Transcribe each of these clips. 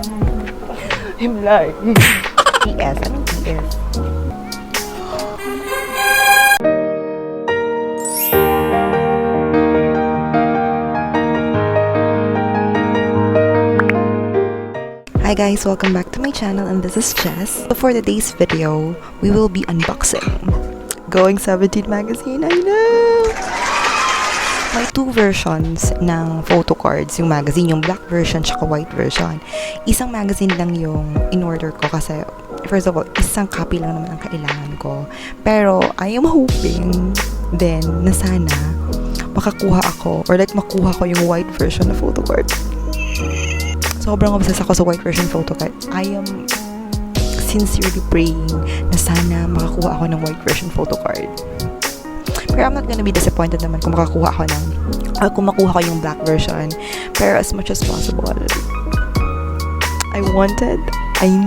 I'm like, TS, anong TS? Hi guys, welcome back to my channel and this is Jess. So for today's video, we will be unboxing Going 17 magazine. I know! May two versions ng photo cards, yung magazine, yung black version tsaka white version. Isang magazine lang yung in-order ko kasi first of all, isang copy lang naman ang kailangan ko. Pero I am hoping then na sana makakuha ako or like makuha ko yung white version na photo card. Sobrang obsessed ako sa white version photo card. I am sincerely praying na sana makakuha ako ng white version photo card. Pero I'm not gonna be disappointed naman kung makakuha ako ng kung makuha ko yung black version. Pero as much as possible, I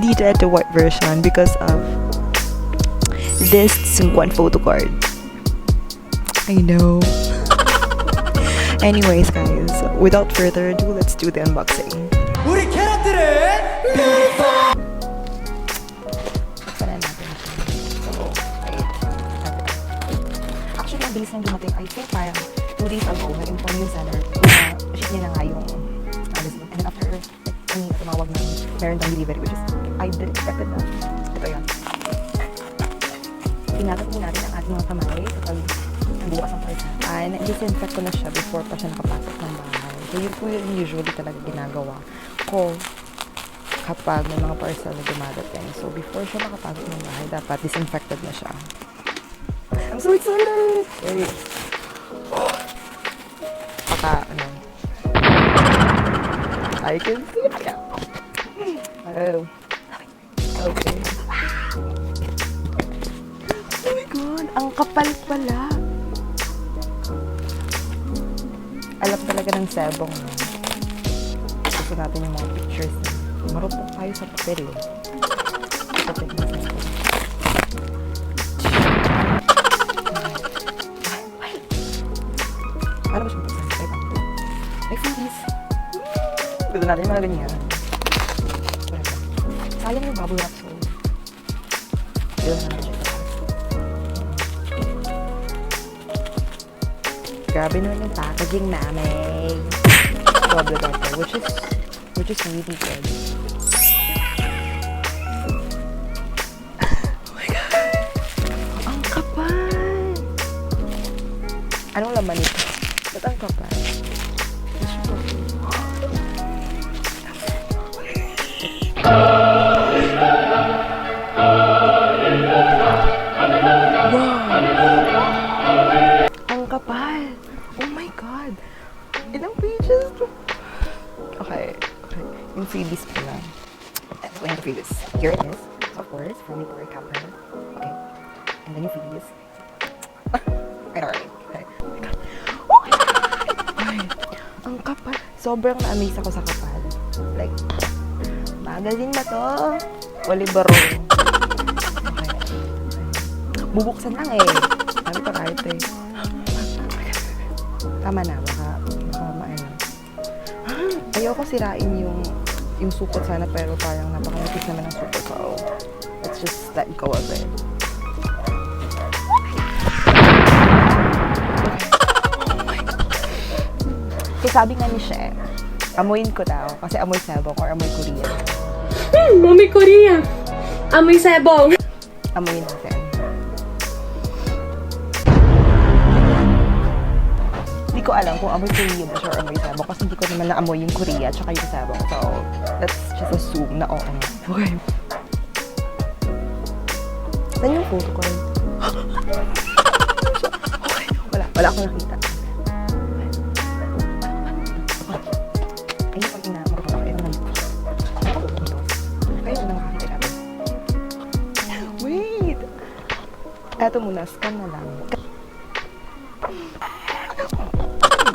needed the white version because of this 𝐒𝐞𝐥𝐟 photo card. I know. Anyways guys, without further ado, let's do the unboxing. 우리 캐럿들은 Buksan na natin siya. So, wait. Actually, mabilis nang dumating. I think parang 2 days ago, nag-inform yung seller na ship niya na nga yung magazine. And then after, tumawag na meron ng delivery, which is, I didn't expect it na. Ito yun. Tinatag po natin ang ating mga kamay kapag nagbukas ang parcel. And disinfect ko na siya before pa siya nakapasok ng bahay. So, yun po yung usually talaga ginagawa ko kapag may mga parcel na dumadating. So, before siya makapasok ng bahay, dapat disinfected na siya. I'm so excited! Wait. I can see it now. Oh. Okay. Oh my God! Ang kapal pala! Alam talaga ng sebong. Gusto natin yung mga pictures niya. Marupok tayo sa papel eh. Papel na sebong. Ano ba siya mag-sensay? May freebies. Gusto natin yung mga ganyan. Sayang yung bubble wrap so. Yun na natin siya. Grabe naman yung packaging namin. Bubble wrap which is really good. Oh my God! Ang kapal! Anong laman ito? Ba't ang kapal? Ang kapal! Oh my God! Ilang pages? Okay. Yung freebies pala. So, yung freebies. Here it is. So, of course, from Untitled Chapter. Okay. And then yung freebies. I know, right? Okay. Oh my God! Oh my God! Ay, ang kapal. Sobrang na-amaze ako sa kapal. Like, magazine ba to? O libro? Okay. Bubuksan lang eh. Sabi ko kahit eh. Tama na, baka maano. Ayoko sirain yung sukot sana pero parang napakanipis naman ang sukot. So, let's just let go of it. So, sabi nga ni She, amuyin ko daw kasi amoy sebong or amoy Korea. Amoy Korea! Amoy sebong! Amuyin natin. Hindi ko alam kung amoy Korea ba siya or amoy sebong kasi hindi ko naman naamoy yung Korea tsaka yung sebong. So, let's just assume na oo nga. Okay. Saan yung photo ko? Okay. Wala akong nakita. Ayun pag inaamaro ko kayo naman. Kayo na makakita kami. Wait! Eto muna, scan na lang.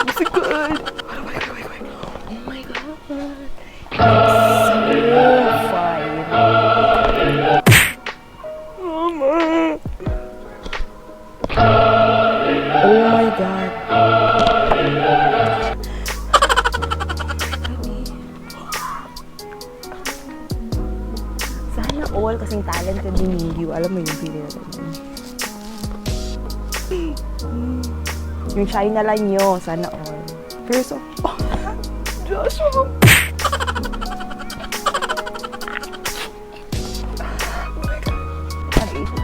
Oh my God! Oh my God! So fine! Mama! Oh my God! all kasing talented ni Mingyu. Alam mo yung feeling natin. Yung shine na lang nyo, sana all. Pero so, Joshua!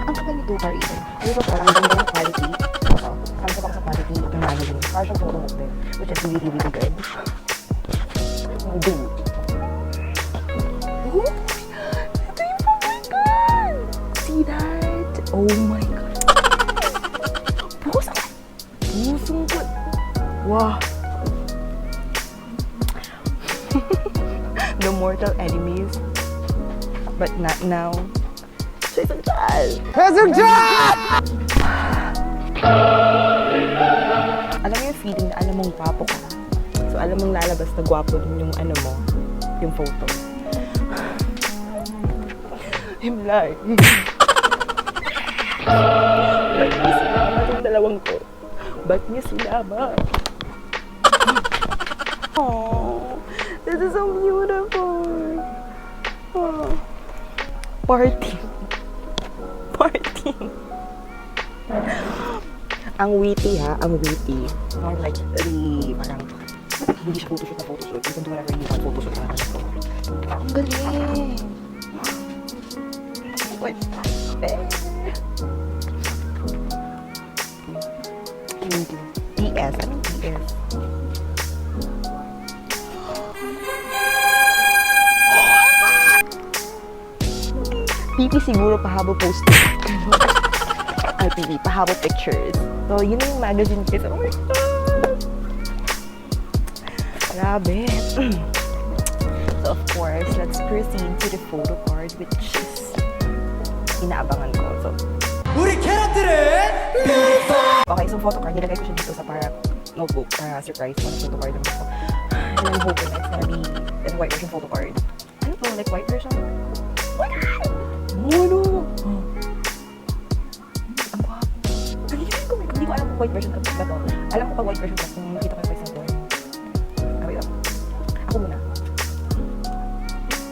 Ang kapal ni 𝐒𝐞𝐥𝐟. Pero parang ganda ng quality. Sabi ko sa quality ng magazine. Parang siyang photo book din. Which is really, really good. Dude. Oh, ito yung pamakan! See that? Oh my God. Pusang! Pusang ko. Wow. The mortal enemies. But not now. 𝐒𝐿. Alam mo yung feeling na alam mong gwapo ka. So alam mong lalabas na gwapo din yung ano mo, yung photo. I'm like, ba't niya sinama itong dalawang ko? Ba't niya sinama? Oh, this is so beautiful. Oh. Party. Ang witty ha, ang witty. Not like really, parang hindi siya photoshoot na photoshoot. You can do whatever you want photoshoot na ito. Ang galing! Wait. PS. Anong PS? PP siguro pahabo posting. Ay, PP, pahabo pictures. So, yun yung magazine kiss. Oh my God! Grabe. So, of course, let's proceed to the photo card, which is inaabangan ko. So, okay, so photo card, nilagay ko siya dito sa para notebook, para surprise ko na photo card naman ko. And I'm hoping it's gonna be the white version photo card. Ano to? Like white version? Oh my God! Ano? Ang guwapo. Hindi ko alam kung white version ba to. Alam ko pag white version ba kung nakita ko yung face ng wait lang. Ako muna.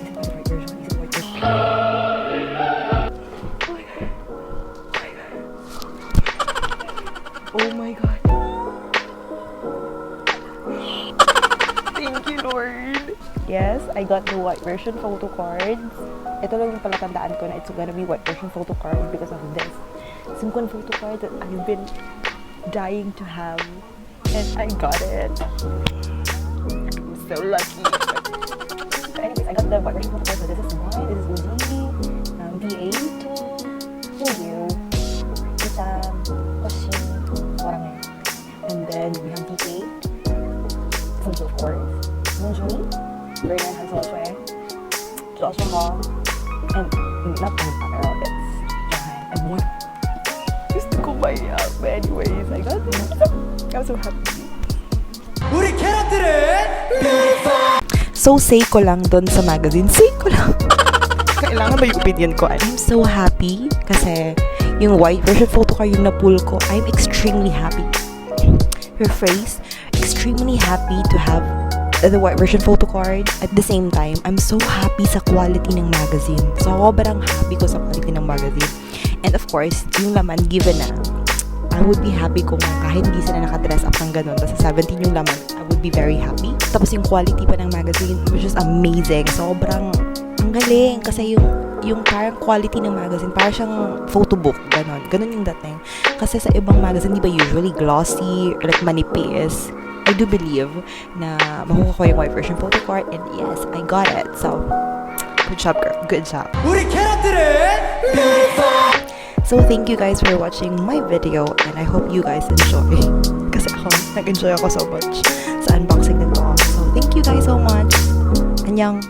Isn't white version? Isn't white version? Oh my God. Thank you, Lord. Yes, I got the white version photo cards. Ito lang yung palatandaan ko na it's gonna be white version photo card because of this 𝐒𝐞𝐥𝐟 photo card that I've been dying to have. And I got it. I'm so lucky. So anyways, I got the white version photo card. So this is one, this is 𝐒𝐿, 𝐒𝐿, and then we have 𝐷8, of course, Moonjuni, Bernard Hansolswe, Joshua, and not pero it's Johan, and one. Gusto ko ba yan? But anyways, I got this. I'm so happy. So, say ko lang doon sa magazine. Say ko lang. Kailangan ba yung opinion ko? I'm so happy kasi yung white version photo card yung na-pull ko. I'm extremely happy. Her phrase, extremely happy to have the white version photo card. At the same time, I'm so happy sa quality ng magazine. Sobrang happy ko sa quality ng magazine. And of course, yung laman, given na, I would be happy kung kahit hindi sila nakadress up ng ganun. Tapos sa 17 yung laman, I would be very happy. Tapos yung quality pa ng magazine, which is amazing. Sobrang, ang galing. Kasi yung parang quality ng magazine, parang siyang photo book. Ganun yung dating. Kasi sa ibang magazine, di ba usually glossy, like manipis. I do believe na makuha ko yung white version photo card. And yes, I got it. So, good job, girl. Good job. So, thank you guys for watching my video and I hope you guys enjoy. Kasi ako, nag-enjoy ako so much sa unboxing nito. So, thank you guys so much. Annyeong!